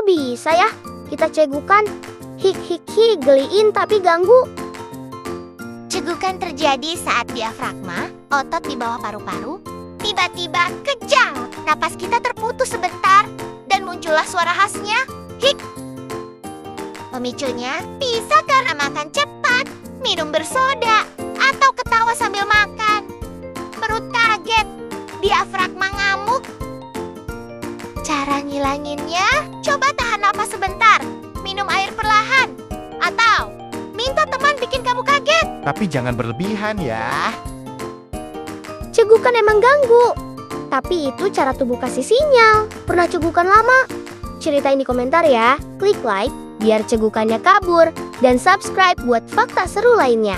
Kok bisa ya? Kita cegukan. Hik hik hik, geliin tapi ganggu. Cegukan terjadi saat diafragma, otot di bawah paru-paru, tiba-tiba kejang. Napas kita terputus sebentar dan muncullah suara khasnya, hik. Pemicunya bisa karena makan cepat, minum bersoda, atau ketawa sambil makan. Perut kaget, diafragma ngamuk. Cara ngilanginnya, coba tahan napas sebentar, minum air perlahan, atau minta teman bikin kamu kaget. Tapi jangan berlebihan ya. Cegukan emang ganggu. Tapi itu cara tubuh kasih sinyal. Pernah cegukan lama? Ceritain di komentar ya. Klik like biar cegukannya kabur. Dan subscribe buat fakta seru lainnya.